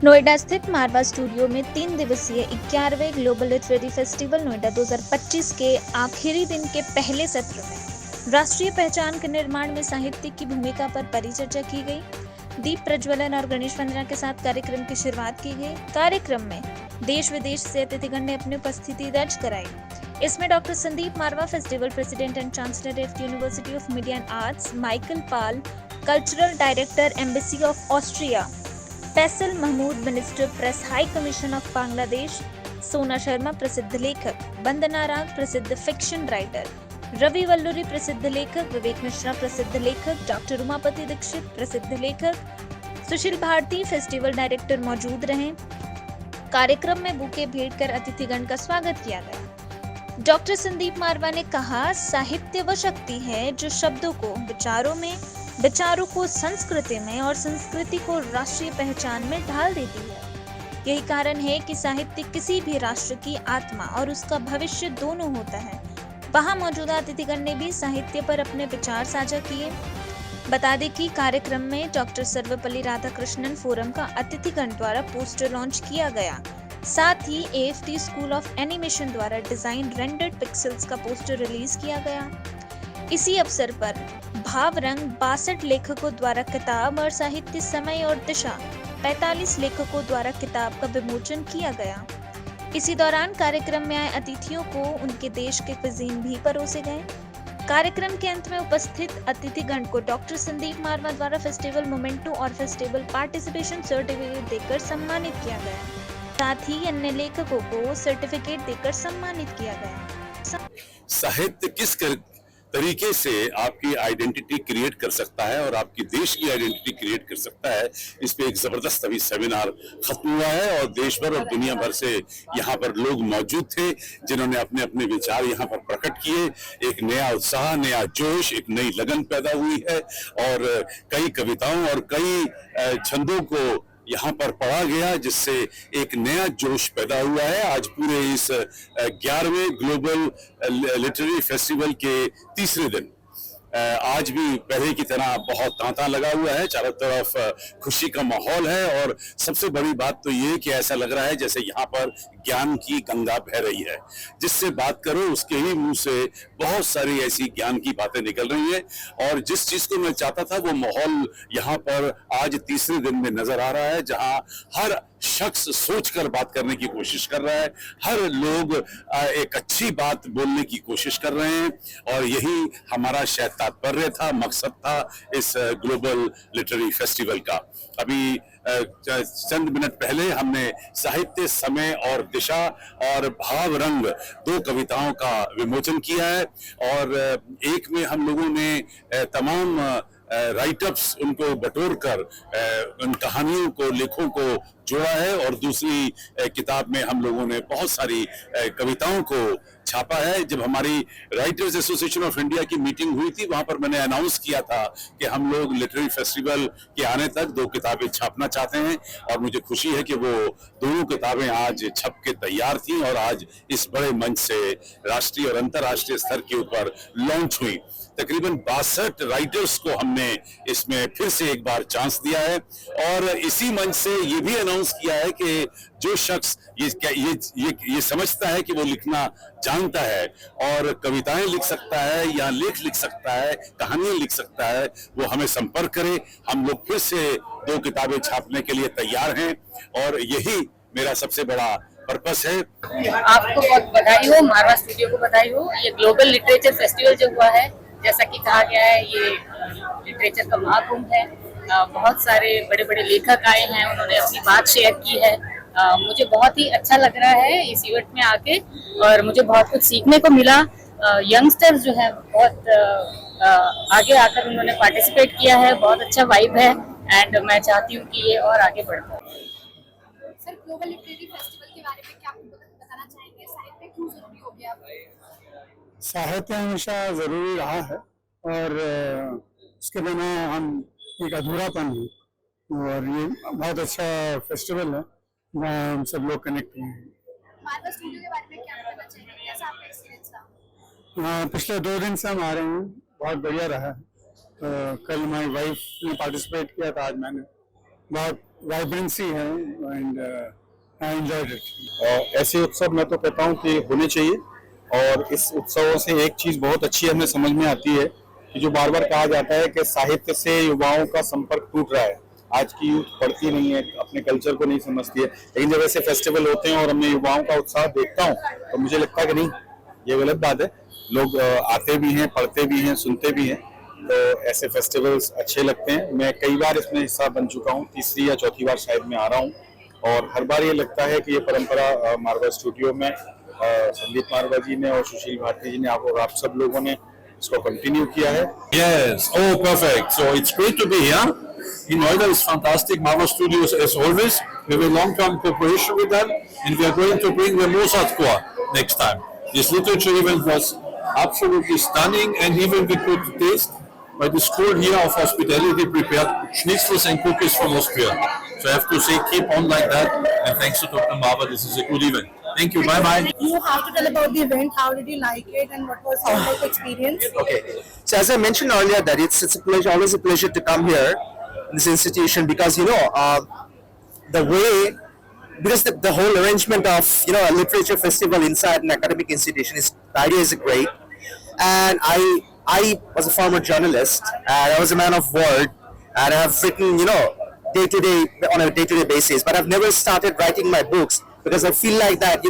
नोएडा स्थित मारवा स्टूडियो में 3 दिवसीय 11वें ग्लोबल लिटरेरी फेस्टिवल नोएडा 2025 के आखिरी दिन के पहले सत्र में राष्ट्रीय पहचान के निर्माण में साहित्य की भूमिका पर परिचर्चा की गई। दीप प्रज्वलन और गणेश वंदना के साथ कार्यक्रम की शुरुआत की गई। कार्यक्रम में देश विदेश से अतिथिगण ने अपनी उपस्थिति दर्ज कराई। इसमें doctor Sandeep Marwah, festival president and chancellor of University of Media and Arts, Michael Paul, cultural director, embassy of Austria, Faisal Mahmood, minister, press high commission of Bangladesh, Sona Sharma, प्रसिद्ध लेखक, वंदना राग, प्रसिद्ध फिक्शन राइटर, रवि वल्लूरी, प्रसिद्ध लेखक, विवेक मिश्रा, प्रसिद्ध लेखक, डॉक्टर उमापति दीक्षित, प्रसिद्ध लेखक, सुशील भारती, फेस्टिवल डायरेक्टर मौजूद रहे। कार्यक्रम में बुके भेंट कर अतिथिगण का स्वागत किया गया। डॉक्टर संदीप मारवा ने कहा, साहित्य वह शक्ति है जो शब्दों को विचारों में, विचारों को संस्कृति में और संस्कृति को राष्ट्रीय पहचान में ढाल देती है। यही कारण है कि साहित्य किसी भी राष्ट्र की आत्मा और उसका भविष्य दोनों होता है। वहां मौजूदा अतिथिगण ने भी साहित्य पर अपने विचार साझा किए। बता दें कि कार्यक्रम में डॉक्टर सर्वपल्ली राधाकृष्णन फोरम का अतिथिगण द्वारा पोस्टर लॉन्च किया गया। साथ ही AFT स्कूल ऑफ एनिमेशन द्वारा डिजाइन रेंडर्ड पिक्सेल्स का पोस्टर रिलीज किया गया। इसी अवसर पर भाव रंग 62 लेखकों द्वारा किताब और साहित्य समय और दिशा 45 लेखकों द्वारा किताब का विमोचन किया गया। इसी दौरान कार्यक्रम में आए अतिथियों को उनके देश के क्विजीन भी परोसे गए। कार्यक्रम के अंत में उपस्थित अतिथिगण को डॉक्टर संदीप मारवा द्वारा फेस्टिवल मोमेंटो और फेस्टिवल पार्टिसिपेशन सर्टिफिकेट देकर सम्मानित किया गया। साथ ही अन्य लेखकों को सर्टिफिकेट देकर सम्मानित किया गया। साहित्य किस तरीके से आपकी आइडेंटिटी क्रिएट कर सकता है और आपकी देश की आइडेंटिटी क्रिएट कर सकता है, इस पे एक जबरदस्त अभी सेमिनार खत्म हुआ है और देश भर और दुनिया भर से यहाँ पर लोग मौजूद थे जिन्होंने अपने अपने विचार यहाँ पर प्रकट किए। एक नया उत्साह, नया जोश, एक नई लगन पैदा हुई है और कई कविताओं और कई छंदों को यहाँ पर पढ़ा गया, जिससे एक नया जोश पैदा हुआ है। आज पूरे इस 11वें ग्लोबल लिटरेरी फेस्टिवल के तीसरे दिन आज भी पहले की तरह बहुत तांता लगा हुआ है, चारों तरफ खुशी का माहौल है और सबसे बड़ी बात तो ये कि ऐसा लग रहा है जैसे यहाँ पर ज्ञान की गंगा बह रही है। जिससे बात करो उसके ही मुंह से बहुत सारी ऐसी ज्ञान की बातें निकल रही हैं और जिस चीज को मैं चाहता था वो माहौल यहाँ पर आज तीसरे दिन में नजर आ रहा है, जहाँ हर शख्स सोचकर बात करने की कोशिश कर रहा है, हर लोग एक अच्छी बात बोलने की कोशिश कर रहे हैं और यही हमारा शायद तात्पर्य था, मकसद था इस ग्लोबल लिटरेरी फेस्टिवल का। अभी चंद मिनट पहले हमने साहित्य, समय और दिशा और भाव रंग 2 कविताओं का विमोचन किया है और एक में हम लोगों ने तमाम राइटअप्स उनको बटोर कर उन कहानियों को, लेखों को जोड़ा है और दूसरी किताब में हम लोगों ने बहुत सारी कविताओं को छापा है। जब हमारी राइटर्स एसोसिएशन ऑफ इंडिया की मीटिंग हुई थी, वहां पर मैंने अनाउंस किया था कि हम लोग लिटरेरी फेस्टिवल के आने तक 2 किताबें छापना चाहते हैं और मुझे खुशी है कि वो दोनों किताबें आज छप के तैयार थी और आज इस बड़े मंच से राष्ट्रीय और अंतर्राष्ट्रीय स्तर के ऊपर लॉन्च हुई। तकरीबन 62 राइटर्स को हमने इसमें फिर से एक बार चांस दिया है और इसी मंच से ये भी अनाउंस किया है कि जो शख्स ये समझता है कि वो लिखना जानता है और कविताएं लिख सकता है या लेख लिख सकता है, कहानियां लिख सकता है, वो हमें संपर्क करे। हम लोग फिर से 2 किताबें छापने के लिए तैयार हैं और यही मेरा सबसे बड़ा पर्पस है। आपको बहुत बधाई हो, मारवा स्टूडियो को बधाई हो। ये ग्लोबल लिटरेचर फेस्टिवल जो हुआ है, जैसा कि कहा गया है, ये लिटरेचर का महाकुंभ है। बहुत सारे बड़े बड़े लेखक आए हैं, उन्होंने अपनी बात शेयर की है। मुझे बहुत ही अच्छा लग रहा है इस इवेंट में आके और मुझे बहुत कुछ सीखने को मिला। यंगस्टर्स जो है बहुत आगे आकर उन्होंने पार्टिसिपेट किया है, बहुत अच्छा वाइब है एंड मैं चाहती हूँ कि ये और आगे बढ़ता है। सर, ग्लोबल लिटरेरी फेस्टिवल के बारे में क्या बताना चाहेंगे? साहित्य क्यों जरूरी हो गया? साहित्य हमेशा जरूरी रहा है और उसके बिना हम एक अधूरापन है और ये बहुत अच्छा फेस्टिवल है जहाँ हम सब लोग कनेक्ट हुए हैं। मारवा स्टूडियो के बारे में क्या बताना चाहेंगे? कैसा आपका एक्सपीरियंस था? पिछले 2 दिन से हम आ रहे हैं, बहुत बढ़िया रहा है। कल हमारी वाइफ ने पार्टिसिपेट किया था, आज मैंने। बहुत वाइब्रेंसी है एंड आई एंजॉयड इट। ऐसे उत्सव मैं तो कहता हूँ कि होने चाहिए, और इस उत्सवों से एक चीज बहुत अच्छी हमें समझ में आती है कि जो बार बार कहा जाता है कि साहित्य से युवाओं का संपर्क टूट रहा है। आज की यूथ पढ़ती नहीं है, अपने कल्चर को नहीं समझती है, लेकिन जब ऐसे फेस्टिवल होते हैं और मैं युवाओं का उत्साह देखता हूँ तो मुझे लगता है कि नहीं, ये गलत बात है। लोग आते भी हैं, पढ़ते भी हैं, सुनते भी हैं, तो ऐसे फेस्टिवल्स अच्छे लगते हैं। मैं कई बार इसमें हिस्सा बन चुका हूँ, तीसरी या चौथी बार शायद मैं आ रहा हूँ, और हर बार ये लगता है कि ये परंपरा मारवा स्टूडियो में संदीप मारवा जी ने और सुशील भारती जी ने आप सब लोगों ने इसको कंटिन्यू किया है। Yes, oh perfect. So it's great to be here. In Noida is fantastic. Marva Studios, as always, we have a long-term cooperation with them, and we are going to bring the Mozart Chor next time. This literature event was absolutely stunning, and even we could taste by the school here of hospitality prepared schnitzels and cookies from Austria. So I have to say, keep on like that, and thanks to Dr. Marva, this is a good event. Thank you. Bye bye. You have to tell about the event. How did you like it, and what was your like experience? Okay. So as I mentioned earlier, that it's a pleasure, always a pleasure to come here in this institution, because the way, because the whole arrangement of a literature festival inside an academic institution is, the idea is great. And I was a former journalist, and I was a man of word, and I have written day to day on a day to day basis, but I've never started writing my books, because I feel like that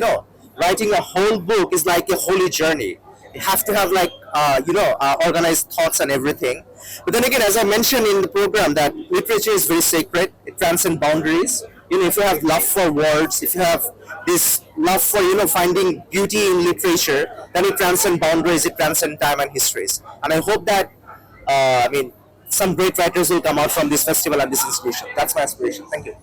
writing a whole book is like a holy journey. You have to have like organized thoughts and everything. But then again, as I mentioned in the program, that literature is very sacred. It transcends boundaries. If you have love for words, if you have this love for finding beauty in literature, then it transcends boundaries. It transcends time and histories. And I hope that some great writers will come out from this festival and this institution. That's my aspiration. Thank you.